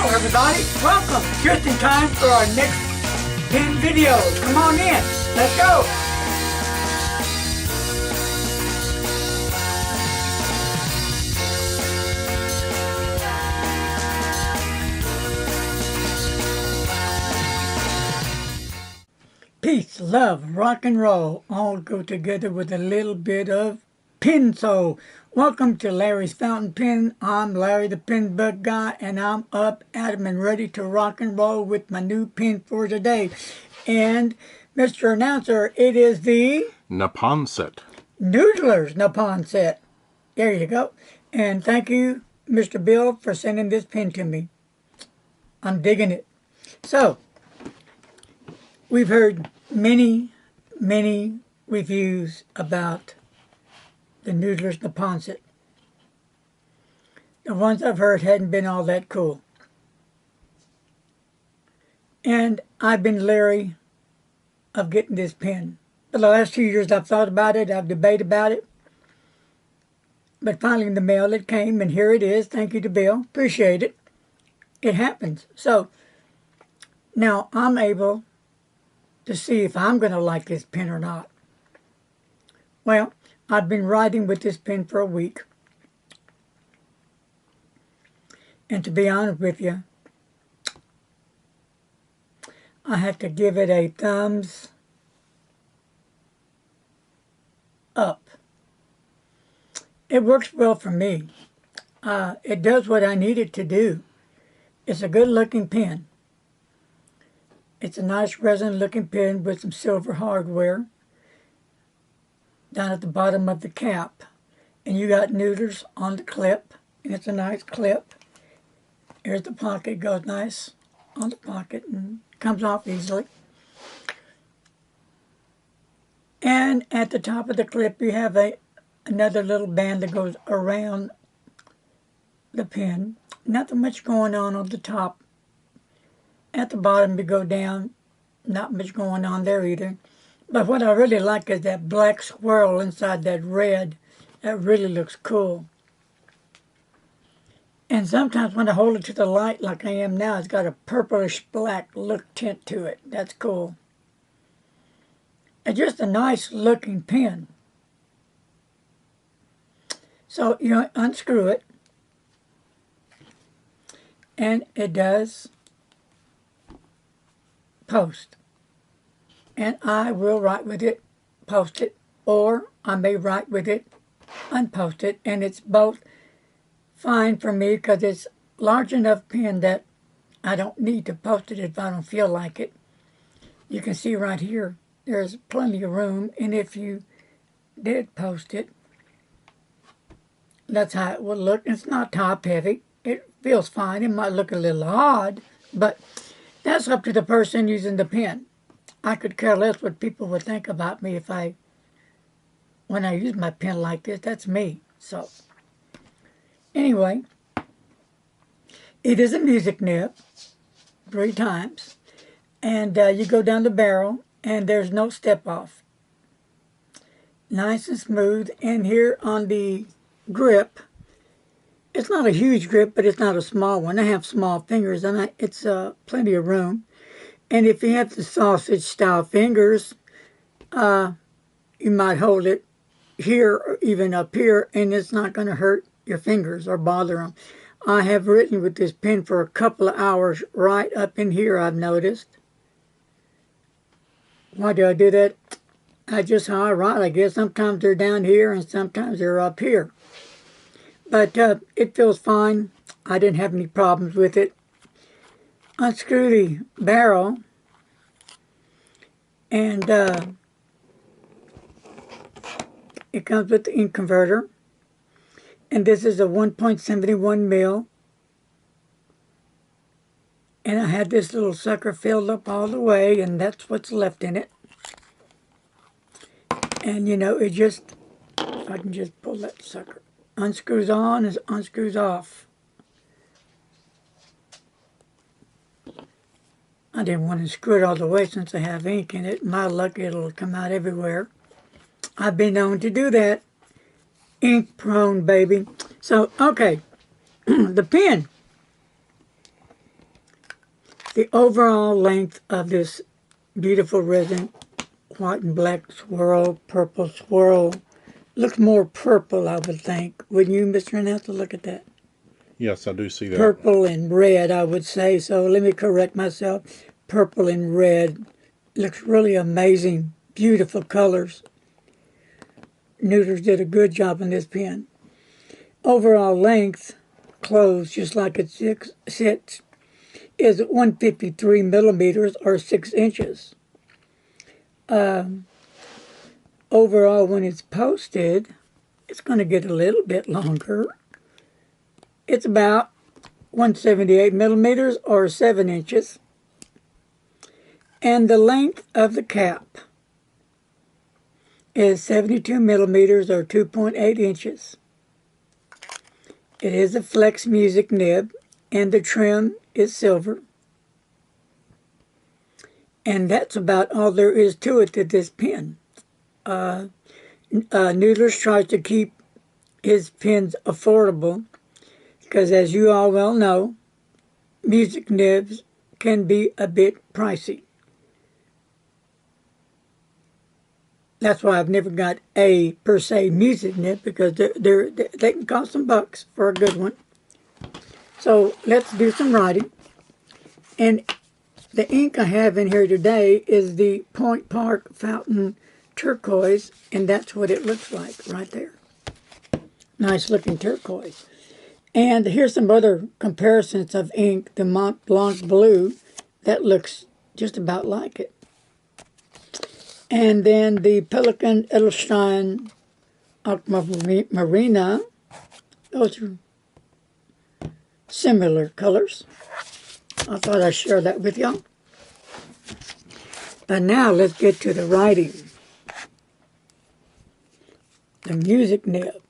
Hello everybody, welcome! Just in time for our next 10 videos. Come on in, let's go! Peace, love, rock and roll all go together with a little bit of Pinso. Welcome to Larry's Fountain Pen. I'm Larry the Pen Bug Guy, and I'm up, at 'em and ready to rock and roll with my new pen for today. And Mr. Announcer, it is the Neponset. Noodler's Neponset. There you go. And thank you, Mr. Bill, for sending this pen to me. I'm digging it. So, we've heard many reviews about the Noodler's Neponset. The ones I've heard hadn't been all that cool. And I've been leery of getting this pen. For the last few years I've thought about it, I've debated about it. But finally in the mail it came, and here it is. Thank you to Bill. Appreciate it. It happens. So, now I'm able to see if I'm going to like this pen or not. Well, I've been writing with this pen for a week. And to be honest with you, I have to give it a thumbs up. It works well for me. It does what I need it to do. It's a good looking pen. It's a nice resin looking pen with some silver hardware down at the bottom of the cap. And you got Noodlers on the clip, and it's a nice clip. Here's the pocket, goes nice on the pocket and comes off easily. And at the top of the clip you have another little band that goes around the pen. Nothing much going on the top. At the bottom you go down, not much going on there either. But what I really like is that black swirl inside that red. That really looks cool. And sometimes when I hold it to the light like I am now, it's got a purplish black look tint to it. That's cool. It's just a nice looking pen. So you unscrew it, and it does post. And I will write with it, post it, or I may write with it, unpost it, and it's both fine for me because it's large enough pen that I don't need to post it if I don't feel like it. You can see right here, there's plenty of room, and if you did post it, that's how it would look. It's not top heavy. It feels fine. It might look a little odd, but that's up to the person using the pen. I could care less what people would think about me when I use my pen like this. That's me. So, anyway, it is a music nib, 3 times, and you go down the barrel, and there's no step off. Nice and smooth, and here on the grip, it's not a huge grip, but it's not a small one. I have small fingers, and it's plenty of room. And if you have the sausage-style fingers, you might hold it here or even up here, and it's not going to hurt your fingers or bother them. I have written with this pen for a couple of hours right up in here, I've noticed. Why do I do that? That's just how I write, I guess. Sometimes they're down here, and sometimes they're up here. But it feels fine. I didn't have any problems with it. Unscrew the barrel, and it comes with the ink converter, and this is a 1.71 mil, and I had this little sucker filled up all the way, and that's what's left in it. And you know, it just, if I can just pull that sucker, unscrews on and unscrews off. I didn't want to screw it all the way since I have ink in it. My luck, it'll come out everywhere. I've been known to do that. Ink prone, baby. So, okay. The pen The overall length of this beautiful resin, white and black swirl, purple swirl, looks more purple, I would think. Wouldn't you, Mr. Annette, look at that? Yes, I do see that. Purple and red, I would say. So let me correct myself. Purple and red. Looks really amazing. Beautiful colors. Noodlers did a good job on this pen. Overall length, closed just like it sits, is 153 millimeters or 6 inches. Overall, when it's posted, it's going to get a little bit longer. It's about 178 millimeters or 7 inches. And the length of the cap is 72 millimeters or 2.8 inches. It is a flex music nib, and the trim is silver. And that's about all there is to it, to this pen. Noodlers tries to keep his pens affordable because, as you all well know, music nibs can be a bit pricey. That's why I've never got a, per se, music nib, because they can cost some bucks for a good one. So let's do some writing. And the ink I have in here today is the Point Park Fountain Turquoise, and that's what it looks like right there. Nice looking turquoise. And here's some other comparisons of ink. The Mont Blanc Blue, that looks just about like it. And then the Pelikan Edelstein Aquamarina. Those are similar colors. I thought I'd share that with y'all. But now let's get to the writing. The music nib.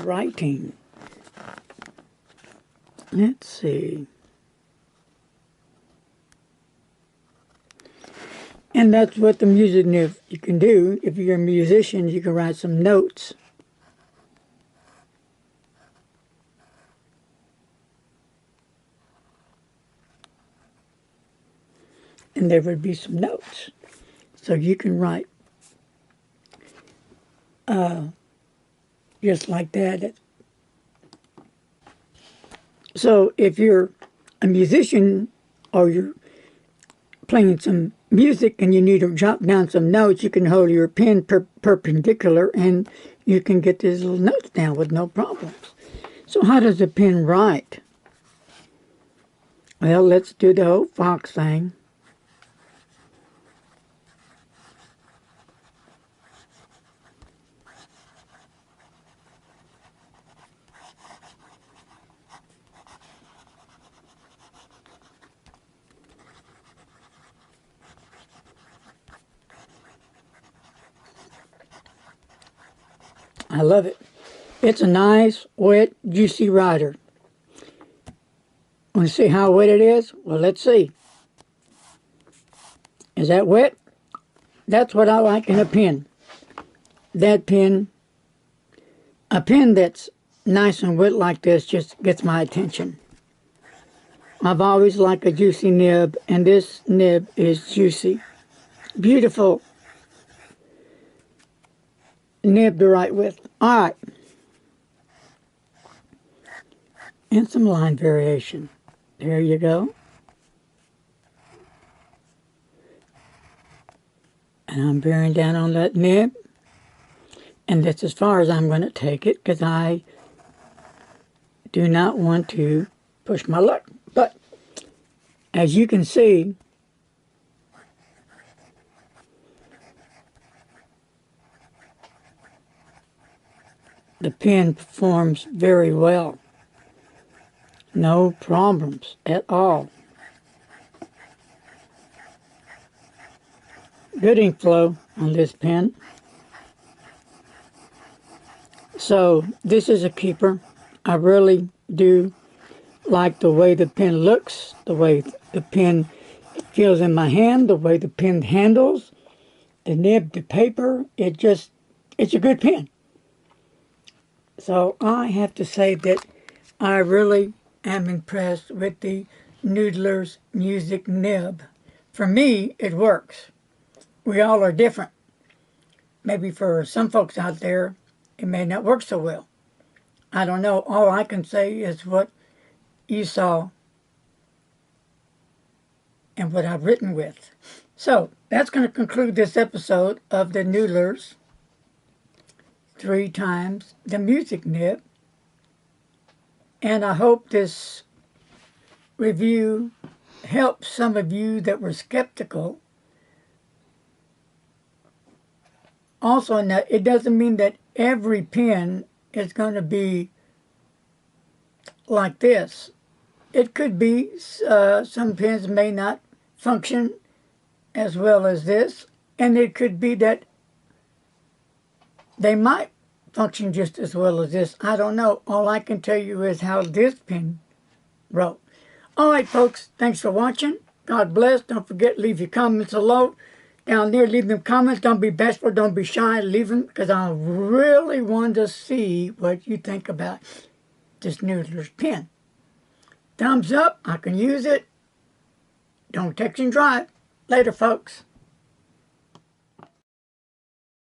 Writing. Let's see. And that's what the music nib you can do. If you're a musician, you can write some notes. And there would be some notes. So you can write just like that. So if you're a musician or you're playing some music and you need to jot down some notes, you can hold your pen perpendicular and you can get these little notes down with no problems. So how does a pen write? Well, let's do the old fox thing. I love it. It's a nice, wet, juicy writer. Want to see how wet it is? Well, let's see. Is that wet? That's what I like in a pen. That pen, a pen that's nice and wet like this just gets my attention. I've always liked a juicy nib, and this nib is juicy. Beautiful nib to write with. All right. And some line variation. There you go. And I'm bearing down on that nib. And that's as far as I'm going to take it, because I do not want to push my luck. But as you can see, the pen performs very well. No problems at all. Good ink flow on this pen. So this is a keeper. I really do like the way the pen looks, the way the pen feels in my hand, the way the pen handles, the nib, the paper. It's a good pen. So I have to say that I really am impressed with the Noodler's music nib. For me, it works. We all are different. Maybe for some folks out there, it may not work so well. I don't know. All I can say is what you saw and what I've written with. So that's going to conclude this episode of the Noodlers 3 times the music nib. And I hope this review helps some of you that were skeptical. Also, it doesn't mean that every pen is going to be like this. It could be some pens may not function as well as this, and it could be that they might function just as well as this. I don't know. All I can tell you is how this pen wrote. All right, folks, thanks for watching. God bless. Don't forget, leave your comments below. Down there, leave them comments. Don't be bashful. Don't be shy. Leave them, because I really want to see what you think about this Noodler's pen. Thumbs up. I can use it. Don't text and drive. Later, folks.